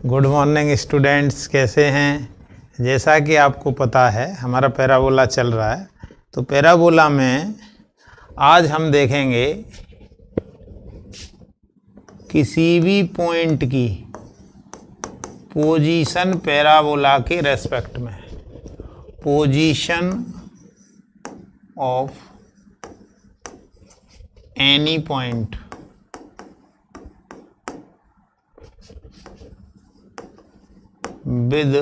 Good morning students, कैसे हैं। जैसा कि आपको पता है हमारा पैराबोला चल रहा है, तो पैराबोला में आज हम देखेंगे किसी भी पॉइंट की पोजीशन पैराबोला के रेस्पेक्ट में, position of any point with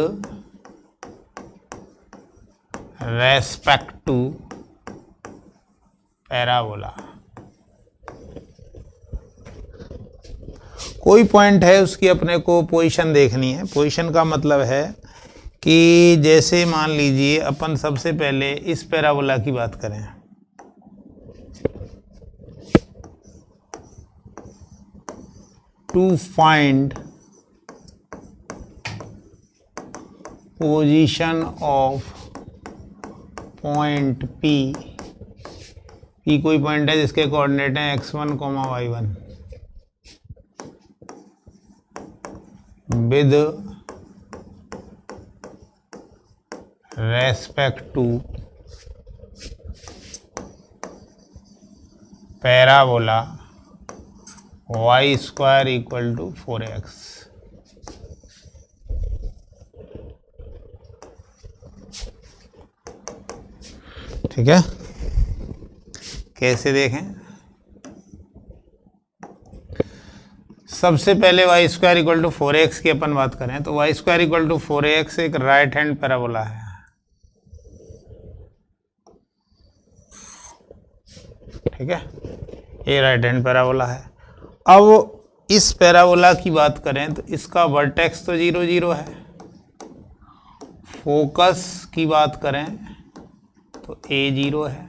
respect to parabola. कोई पॉइंट है, उसकी अपने को पोजीशन देखनी है। पोजीशन का मतलब है कि जैसे मान लीजिए अपन सबसे पहले इस पैराबोला की बात करें, to find position of point P। P कोई पॉइंट है जिसके कोऑर्डिनेट हैं x1, y1 with respect to parabola y² = 4x। ठीक है, कैसे देखें। सबसे पहले y² = 4x की अपन बात करें तो y² = 4x एक राइट हैंड पैराबोला है। ठीक है, ये राइट हैंड पैराबोला है। अब इस पैराबोला की बात करें तो इसका वर्टेक्स तो 0, 0 है। फोकस की बात करें तो a0 है,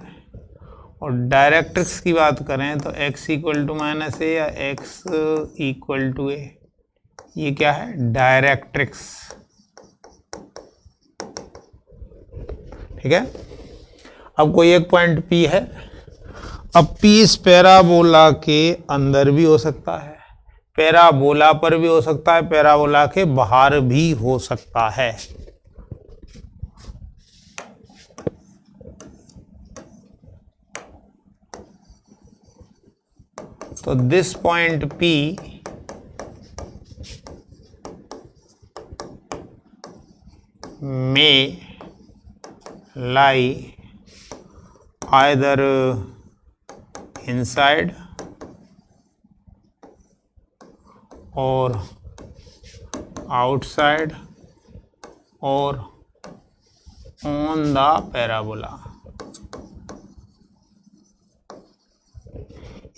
और डायरेक्ट्रिक्स की बात करें तो x = -a या x = a। ये क्या है? डायरेक्ट्रिक्स। ठीक है, अब कोई एक पॉइंट P है। अब P इस पैराबोला के अंदर भी हो सकता है, पैराबोला पर भी हो सकता है, पैराबोला के बाहर भी हो सकता है। तो this point P may lie either inside or outside or on the parabola।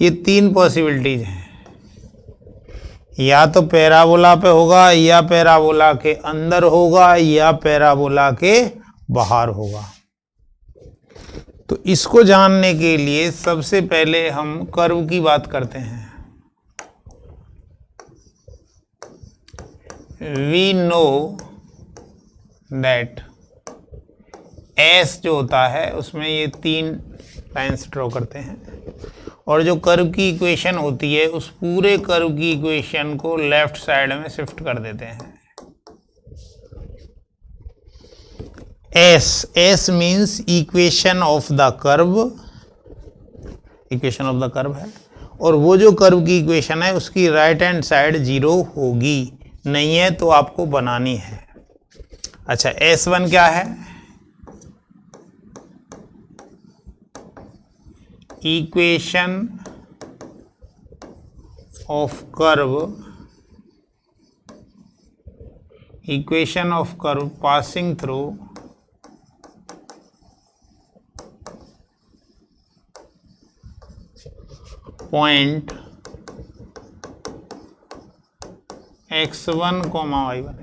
ये तीन पॉसिबिलिटीज हैं, या तो पैराबोला पे होगा, या पैराबोला के अंदर होगा, या पैराबोला के बाहर होगा। तो इसको जानने के लिए सबसे पहले हम कर्व की बात करते हैं। वी नो दैट S जो होता है उसमें ये तीन लाइन्स ड्रॉ करते हैं, और जो कर्व की इक्वेशन होती है उस पूरे कर्व की इक्वेशन को लेफ्ट साइड में शिफ्ट कर देते हैं। S means equation of the curve, equation of the curve है, और वो जो कर्व की इक्वेशन है उसकी राइट हैंड साइड 0 होगी। नहीं है तो आपको बनानी है। अच्छा, S1 क्या है? Equation of curve, equation of curve passing through point x1, y1।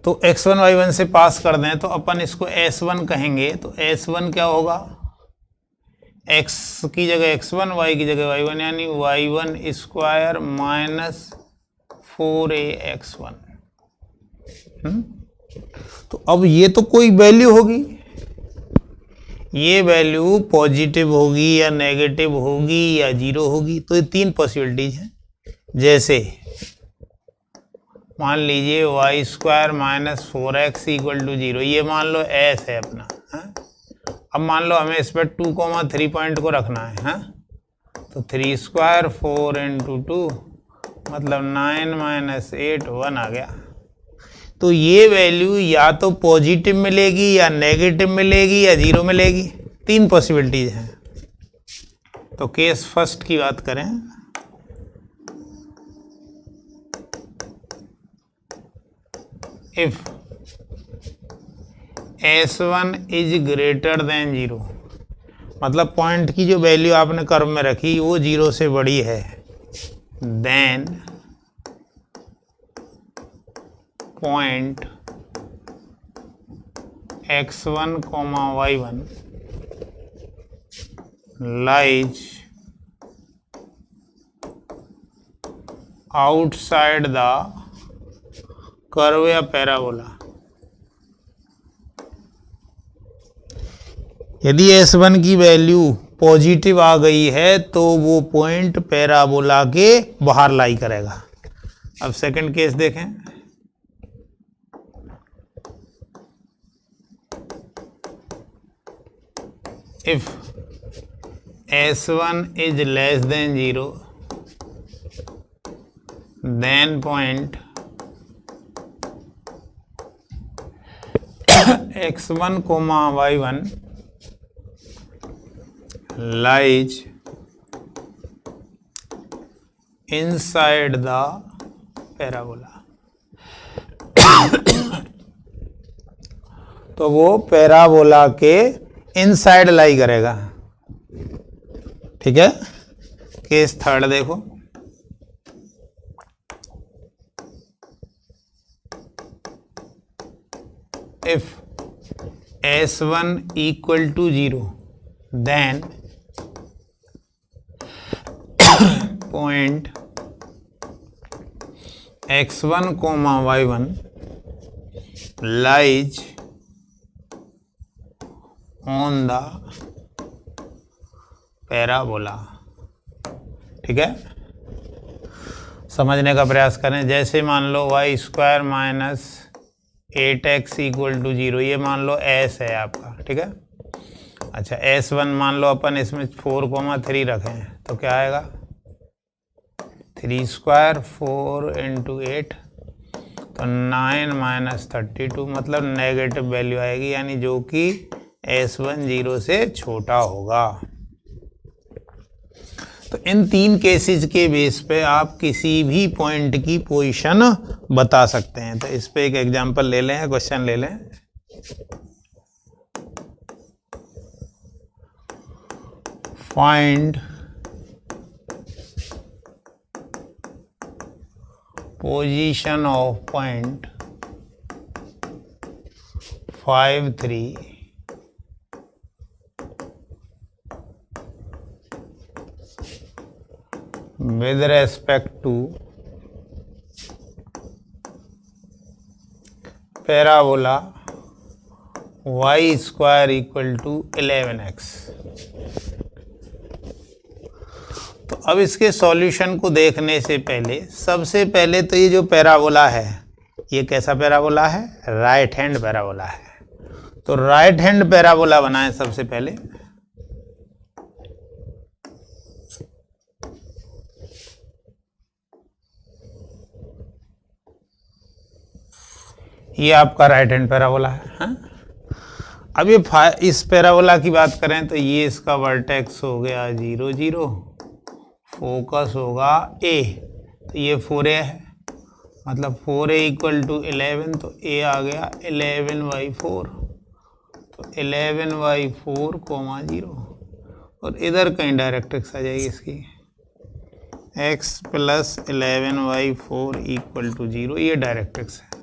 तो x1, y1 से पास कर दें तो अपन इसको S1 कहेंगे। तो S1 क्या होगा? x की जगह x1, y की जगह y1, यानी y1² - 4ax1। तो अब ये तो कोई वैल्यू होगी, ये वैल्यू पॉजिटिव होगी या नेगेटिव होगी या जीरो होगी। तो ये तीन पॉसिबिलिटीज हैं। जैसे मान लीजिए y square minus 4x equal to zero, ये मान लो एस है अपना है? अब मान लो हमें इस पर 2,3 पॉइंट को रखना है? तो 3 स्क्वायर 4 इंटू 2 मतलब 9 माइनस 8 1 आ गया। तो ये वैल्यू या तो पॉजिटिव मिलेगी या नेगेटिव मिलेगी या जीरो मिलेगी। तीन पॉसिबिलिटीज हैं। तो केस फर्स्ट की बात करें, if S1 is greater than zero, मतलब पॉइंट की जो वैल्यू आपने कर्व में रखी वो जीरो से बड़ी है, then point x1, y1 lies outside the curve या पैराबोला। यदि S1 की वैल्यू पॉजिटिव आ गई है तो वो पॉइंट पैराबोला के बाहर लाई करेगा। अब सेकंड केस देखें, if S1 is less than zero then point x1, y1 lies inside the parabola। तो वो पैराबोला के इनसाइड लाई करेगा। ठीक है। केस थर्ड देखो, if S1 equal to 0 then point x1, y1 lies on the parabola। ठीक है, समझने का प्रयास करें। जैसे मान लो Y square minus 8x equal to zero, ये मान लो s है आपका। ठीक है। अच्छा S1 मान लो अपन इसमें 4,3 रखें तो क्या आएगा, 3 स्क्वायर 4 इंटू 8 तो 9 माइनस 32 मतलब नेगेटिव वैल्यू आएगी, यानी जो कि S1 0 से छोटा होगा। तो इन तीन केसेस के बेस पे आप किसी भी पॉइंट की पोजीशन बता सकते हैं। तो इस पे एक एग्जांपल ले लें, क्वेश्चन ले लें। Find position of point 5, 3 with respect to parabola y square equal to 11x। तो अब इसके सॉल्यूशन को देखने से पहले सबसे पहले तो ये जो पैराबोला है ये कैसा पैराबोला है, राइट हैंड पैराबोला है। तो राइट हैंड पैराबोला बनाएं सबसे पहले। ये आपका राइट हैंड पैराबोला है, हाँ? अब ये इस पैराबोला की बात करें तो ये इसका वर्टेक्स हो गया 0 0, फोकस होगा A, तो ये 4A है, मतलब 4A इक्वल टू 11, तो A आ गया 11/4, तो 11/4, 0 और इधर कहीं डायरेक्ट्रिक्स आ जाएगी इसकी, x प्लस 11/4 इक्वल टू 0, ये डायरेक्ट्रिक्स है।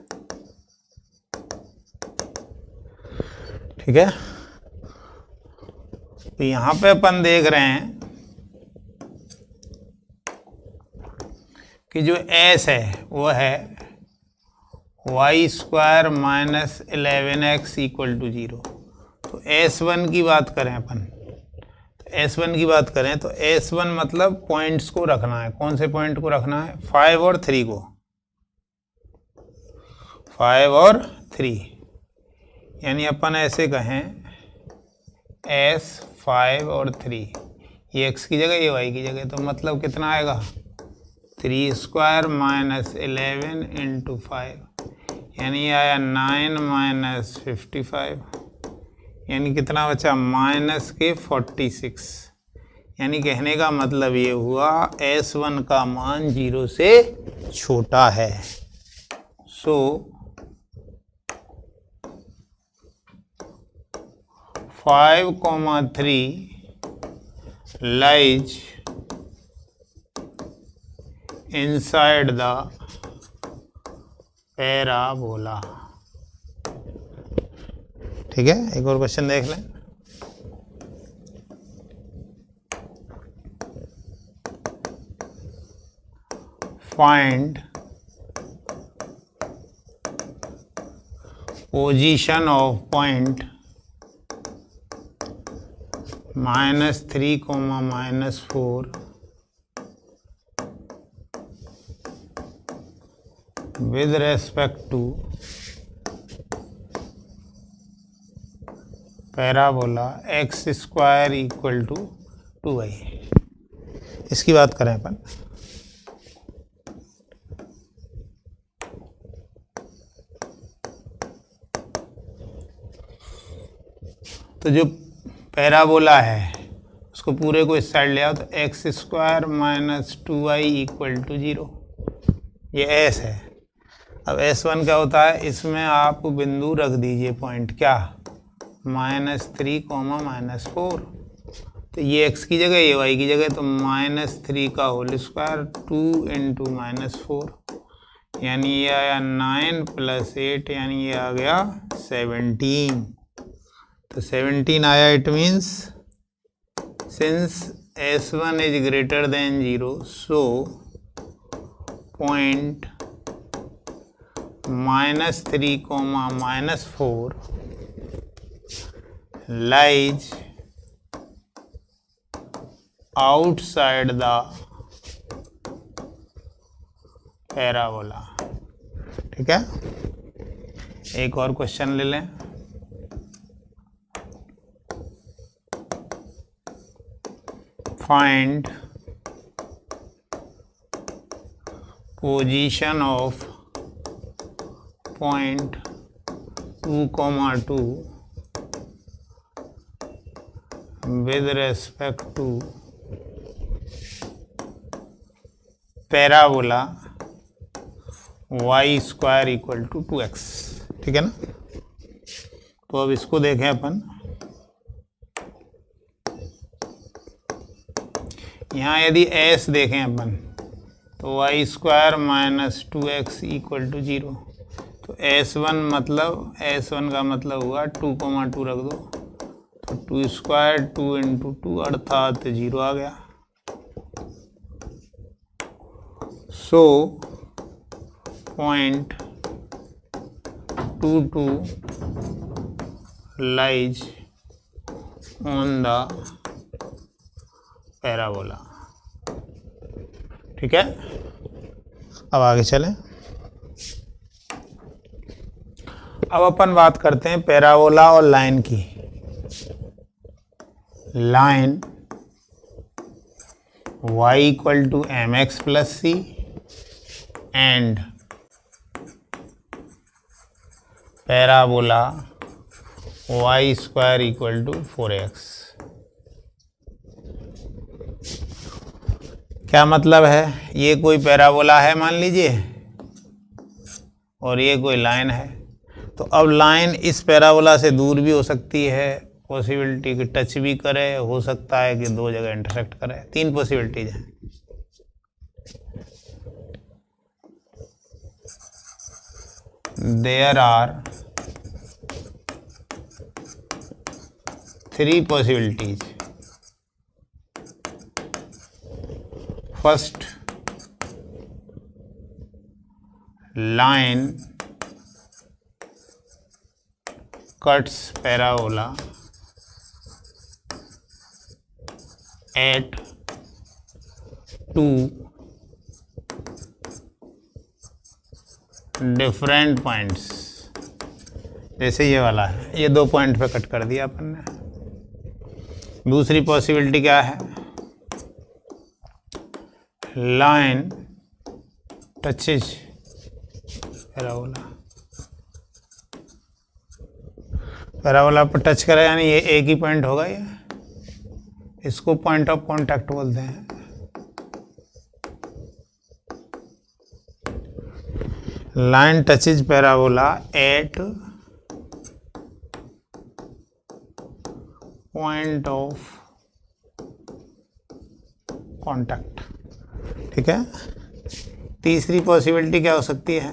ठीक है। तो यहां पे अपन देख रहे हैं कि जो s है वो है y square minus 11x equal to 0। तो S1 की बात करें अपन, तो S1 की बात करें तो S1 मतलब पॉइंट्स को रखना है। कौन से पॉइंट को रखना है? 5 और 3 को, 5 और 3, यानी अपन ऐसे कहें S5 और 3, ये x की जगह ये y की जगह, तो मतलब कितना आएगा? 3 स्क्वायर माइनस 11 इंटू 5, यानी आया 9 माइनस 55, यानी कितना बचा? माइनस के 46। यानी कहने का मतलब ये हुआ S1 का मान 0 से छोटा है। सो 5,3 lies inside the parabola। ठीक है, एक और क्वेश्चन देख लें। Find position of point -3, -4 with respect to parabola x square equal to 2y। इसकी बात करें अपन, तो जो पैराबोला है उसको पूरे को इस साइड ले आओ, तो x square minus 2y equal to 0, ये s है। अब S1 क्या होता है? इसमें आप बिंदु रख दीजिए पॉइंट, क्या? -3, -4, तो ये x की जगह ये y की जगह, तो -3 का होल स्क्वायर 2 इंटू -4, यानी ये आया 9 + 8, यानी ये आ गया 17। तो 17 आया। It means since S1 is greater than 0, so point -3, -4 lies outside the parabola। ठीक है, एक और क्वेश्चन ले लें। Find position of point 2, 2 with respect to parabola y square equal to 2x। ठीक है ना? तो अब इसको देखें अपन, यहाँ यदि s देखें अपन, तो y square minus 2x equal to 0, तो S1 मतलब, S1 का मतलब हुआ 2, 2 रख दो, तो 2 स्क्वायर 2 इंटू 2 अर्थात 0 आ गया। So point 2, 2 lies on the parabola. ठीक है, अब आगे चलें। अब अपन बात करते हैं पैराबोला और लाइन की। Line y equal to mx plus c and parabola y square equal to 4x। क्या मतलब है? ये कोई पैराबोला है मान लीजिए, और ये कोई लाइन है। तो अब लाइन इस पैराबोला से दूर भी हो सकती है, पॉसिबिलिटी कि टच भी करे, हो सकता है कि दो जगह इंटरसेक्ट करे। 3 पॉसिबिलिटीज हैं। There are 3 possibilities. First, line cuts parabola at two different points, जैसे ये वाला है, ये 2 पॉइंट पे कट कर दिया अपन ने। दूसरी पॉसिबिलिटी क्या है, लाइन टचेज पैराबोला, पैराबोला पर टच करा यानी ये एक ही पॉइंट होगा, ये इसको पॉइंट ऑफ कांटेक्ट बोलते हैं। Line touches parabola at point of contact, ठीक है। तीसरी पॉसिबिलिटी क्या हो सकती है,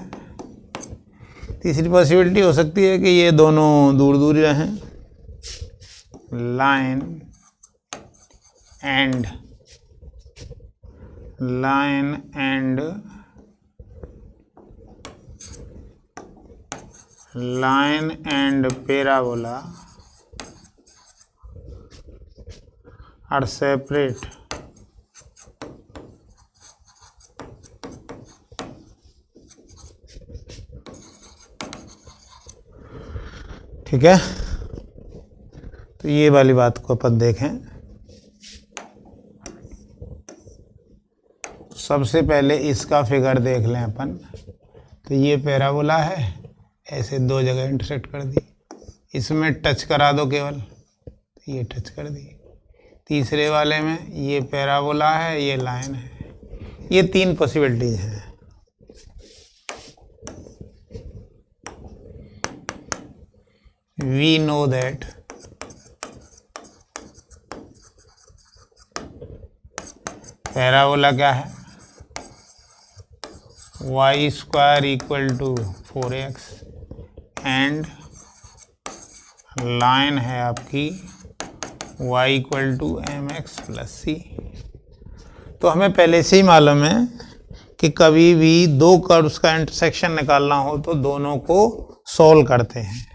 तीसरी पॉसिबिलिटी हो सकती है कि ये दोनों दूर दूर ही रहें, line and parabola are separate ठीक है। तो ये वाली बात को अपन देखें, सबसे पहले इसका फिगर देख लें अपन। तो ये पैराबोला है, ऐसे 2 जगह इंटरसेक्ट कर दी, इसमें टच करा दो केवल, तो ये टच कर दी। तीसरे वाले में ये पैराबोला है, ये लाइन है। ये 3 पॉसिबिलिटीज हैं। We know that पैराबोला क्या है, y square equal to 4x and line है आपकी y equal to mx plus c। तो हमें पहले से ही मालूम है कि कभी भी 2 कर्व्स का इंटरसेक्शन निकालना हो तो दोनों को सॉल्व करते हैं।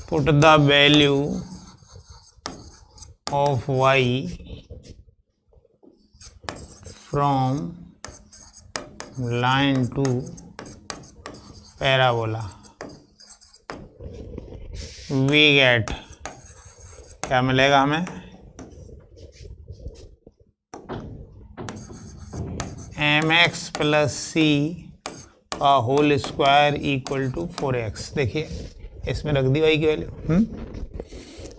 Put the value of y from line to parabola, we get, क्या मिलेगा हमें, mx प्लस c का whole square equal to 4x। देखिए इसमें रख दी y की वैल्यू।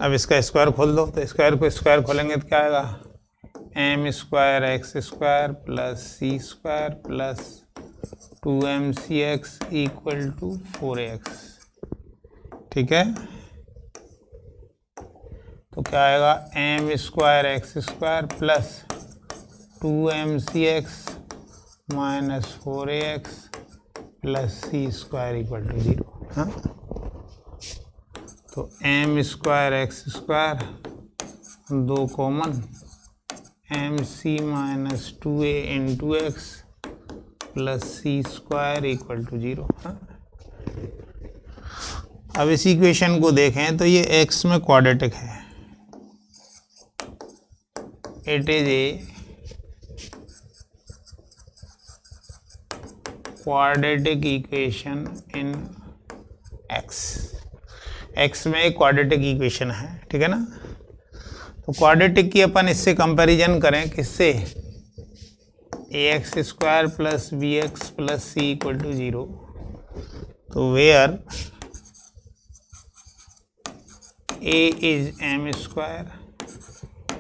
अब इसका स्क्वायर खोल दो, तो स्क्वायर को स्क्वायर खोलेंगे तो क्या आएगा, m square x square plus c square plus 2mcx equal to 4x, ठीक है। तो क्या आएगा, m square x square plus 2mcx minus 4ax plus c square equal to 0। हाँ, तो m square x square 2 common, m c minus 2a into x plus c square equal to 0। अब इस equation को देखें तो ये x में quadratic है, it is a quadratic equation in x में एक क्वाड्रेटिक इक्वेशन है, ठीक है ना। तो क्वाड्रेटिक की अपन इससे कंपैरिजन करें, किससे, ax square plus b x plus c equal to 0। तो where a is m square,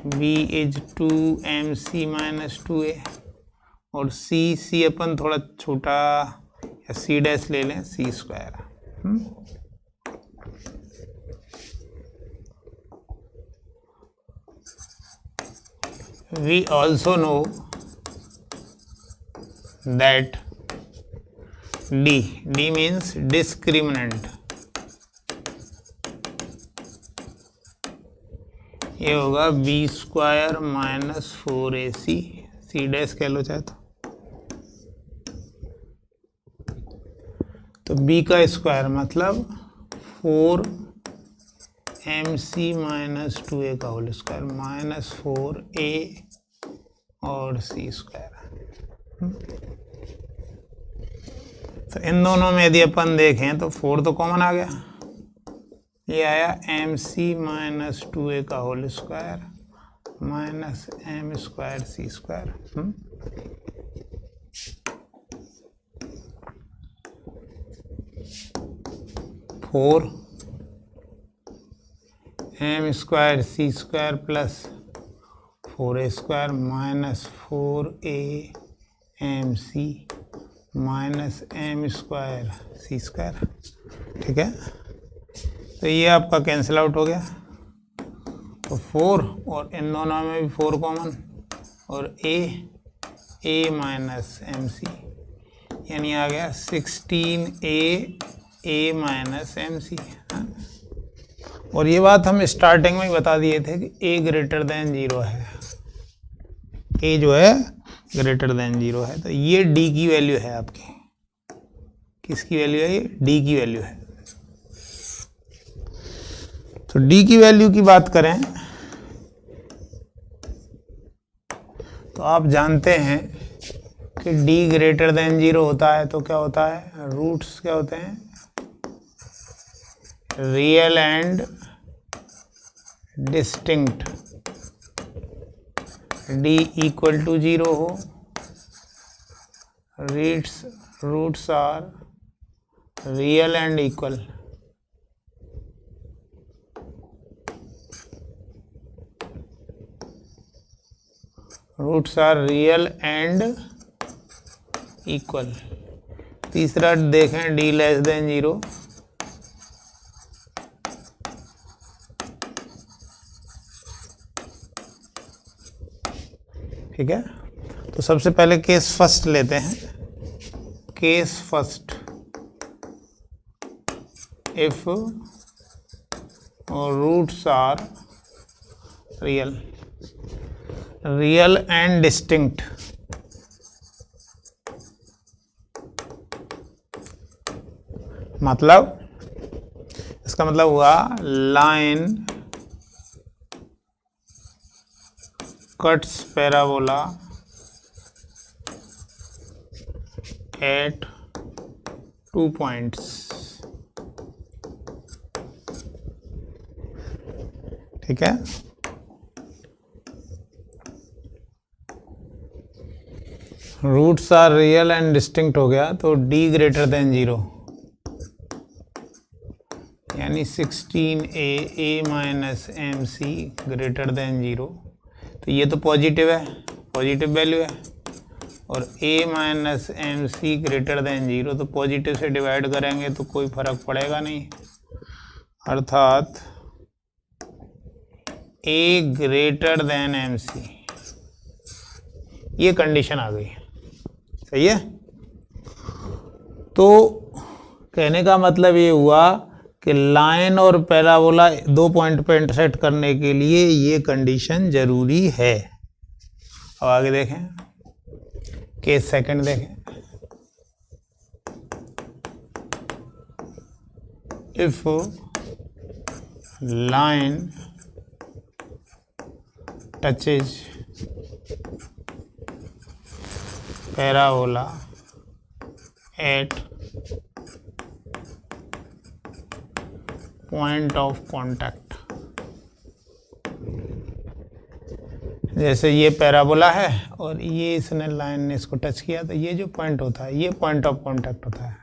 b is 2mc minus 2a और c अपन थोड़ा छोटा या c डैश ले लें, c square. We also know that D means discriminant, ये होगा b square minus 4ac, c dash कह लो चाहे तो b का स्क्वायर मतलब 4mc माइनस 2a का होल स्क्वायर माइनस 4a और c स्क्वायर। तो इन दोनों में यदि अपन देखें तो 4 तो कॉमन आ गया, ये आया mc माइनस 2a का whole square minus m square c square. 4 m square c square plus 4a square minus 4a mc minus m square c square. ठीक है, तो ये आपका कैंसिल आउट हो गया। तो 4 और इन दोनों में भी 4 कॉमन और a माइनस mc यानी आ गया 16a माइनस mc। और ये बात हम स्टार्टिंग में ही बता दिए थे कि a ग्रेटर देन 0 है, a जो है ग्रेटर देन 0 है। तो ये d की वैल्यू है आपकी, किसकी वैल्यू है? ये d की वैल्यू है। तो d की वैल्यू की बात करें तो आप जानते हैं कि d ग्रेटर देन 0 होता है तो क्या होता है? रूट्स क्या होते हैं? Real and distinct. d equal to 0 हो, roots are real and equal. Roots are real and equal. तीसरा देखें d लेस देन 0, ठीक है। तो सबसे पहले केस फर्स्ट लेते हैं। Case first, if roots are real and distinct, मतलब इसका मतलब हुआ line cuts parabola at 2 points. ठीक है, roots are real and distinct हो गया तो d ग्रेटर देन 0 यानी 16a minus mc greater than 0। तो ये तो पॉजिटिव है, पॉजिटिव वैल्यू है, और a minus mc greater than 0 तो पॉजिटिव से डिवाइड करेंगे तो कोई फर्क पड़ेगा नहीं, अर्थात a ग्रेटर देन mc। ये कंडीशन आ गई, सही है। तो कहने का मतलब ये हुआ कि लाइन और पैराबोला 2 पॉइंट पे इंटरसेक्ट करने के लिए ये कंडीशन जरूरी है। अब आगे देखें, केस सेकंड देखें। If line touches parabola at point of contact. जैसे ये पैराबोला है और ये इसने लाइन ने इसको टच किया तो ये जो पॉइंट होता है ये पॉइंट ऑफ कांटेक्ट होता है।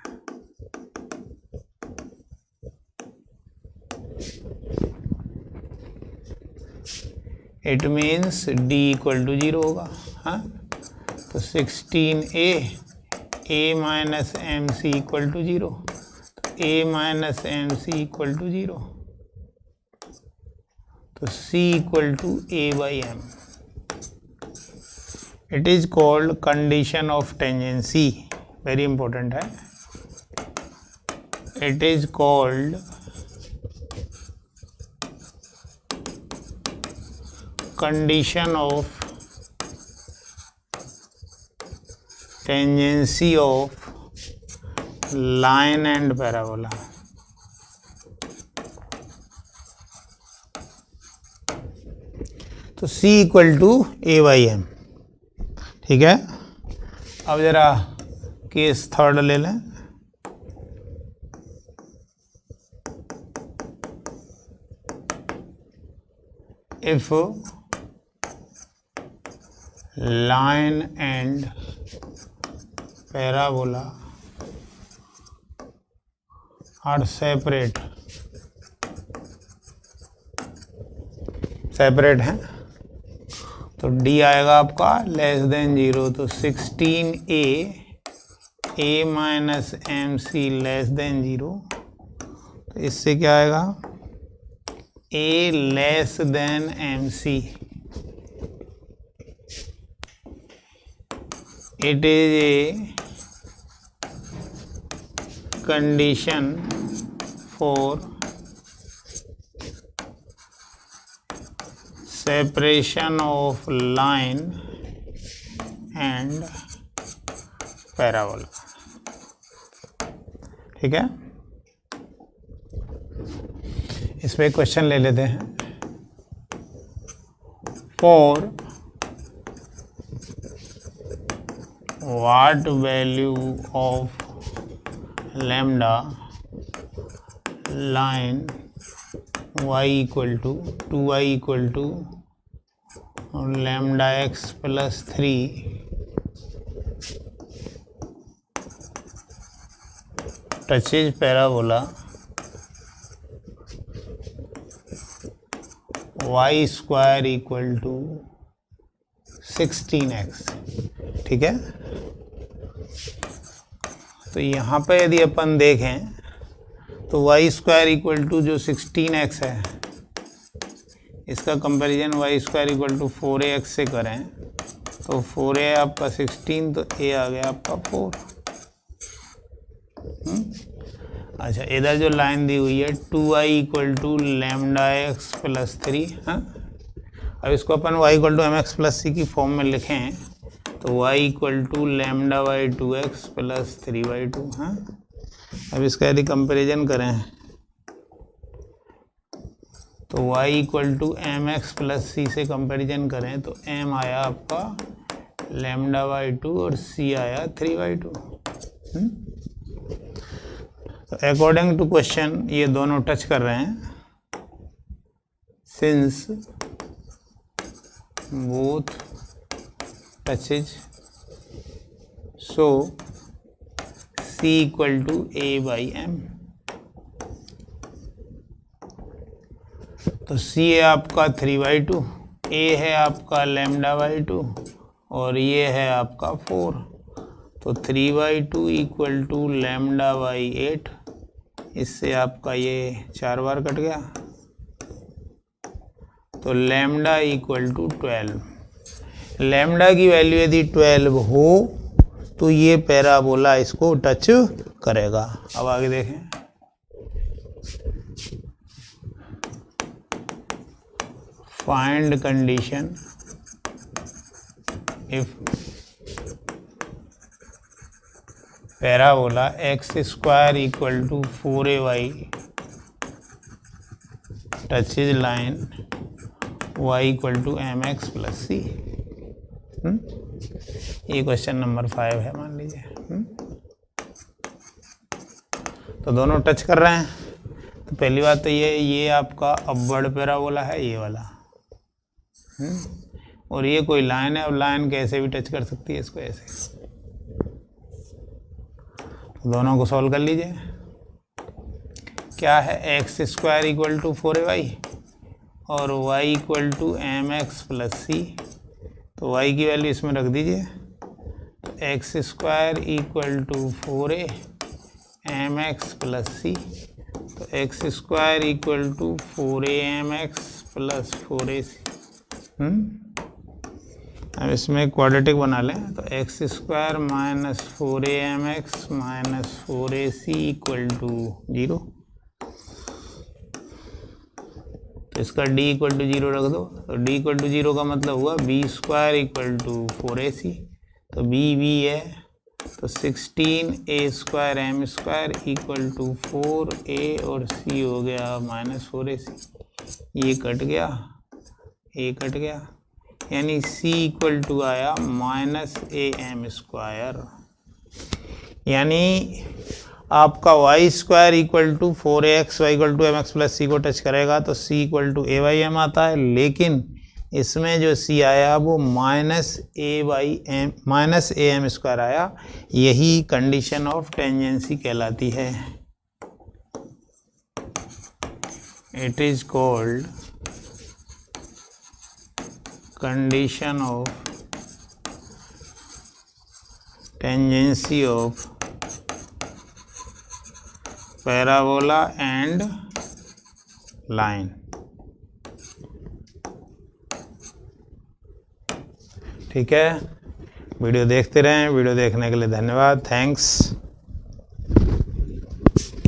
It means d equal to 0 होगा। हाँ, तो 16a minus mc equal to 0, a minus mc equal to 0, तो c equal to a by m। It is called condition of tangency, very important है। It is called condition of tangency of line and parabola. तो C equal to A/M। ठीक है, अब जरा case third ले लें। If line and parabola are separate हैं, तो D आएगा आपका लेस देन 0, तो 16A minus MC less than 0, तो इससे क्या आएगा A less than MC। It is a condition for separation of line and parabola। ठीक है, इस पे क्वेश्चन ले लेते हैं। For what value of lambda line y equal to 2y equal to lambda x plus 3 touches parabola y square equal to 16x। ठीक है, तो यहाँ पे यदि अपन देखें तो y स्क्वायर इक्वल टू जो 16x है, इसका comparison y square equal to 4ax से करें तो 4a आपका 16, तो a आ गया आपका 4। अच्छा, इधर जो लाइन दी हुई है 2y equal to lambda x plus 3। हाँ, अब इसको अपन y equal to mx plus c की फॉर्म में लिखें तो y equal to lambda by 2x plus 3/2। हाँ, अब इसका यदि कंपैरिजन करें तो y equal to mx plus c से कंपैरिजन करें तो m आया आपका लैम्डा बाई 2 और c आया 3/2। तो अकॉर्डिंग टू क्वेश्चन ये दोनों टच कर रहे हैं। Since both touches so C equal to A/M। तो C है आपका 3/2, A है आपका लैम्डा बाई 2 और ये है आपका 4, तो 3/2 इक्वल टू लैम्डा बाई 8। इससे आपका ये 4 बार कट गया, तो लैम्डा इक्वल टू 12। लैम्डा की वैल्यू यदि 12 हो तो ये पैराबोला इसको टच करेगा। अब आगे देखें, find condition if parabola x square equal to 4ay touches line y equal to mx plus c। ये क्वेश्चन नंबर 5 है, मान लीजिए। तो दोनों टच कर रहे हैं, तो पहली बात तो ये आपका अपवर्ड पैराबोला है, ये वाला। और ये कोई लाइन है, और लाइन कैसे भी टच कर सकती है इसको ऐसे। तो दोनों को सॉल्व कर लीजिए। क्या है, x square equal to 4ay और y equal to mx plus c। तो y की वैल्यू इसमें रख दीजिए, तो x square equal to 4a mx plus c। तो x square equal to 4a mx plus 4ac। अब इसमें क्वाड्रेटिक बना लें, तो x square minus 4a mx minus 4ac equal to 0। तो इसका d इक्वल टू 0 रख दो, तो d इक्वल टू 0 का मतलब हुआ b square equal to 4ac। तो b है, तो 16a square m square equal to 4a और c हो गया माइनस 4ac। ये कट गया, ए कट गया, यानी c इक्वल टू आया -am², यानी आपका y square equal to 4ax equal to mx plus c को टच करेगा तो c इक्वल टू a/m आता है, लेकिन इसमें जो c आया वो -am² आया। यही कंडीशन ऑफ टेंजेंसी कहलाती है। It is called condition of tangency of parabola and line. ठीक है, वीडियो देखते रहें। वीडियो देखने के लिए धन्यवाद। थैंक्स।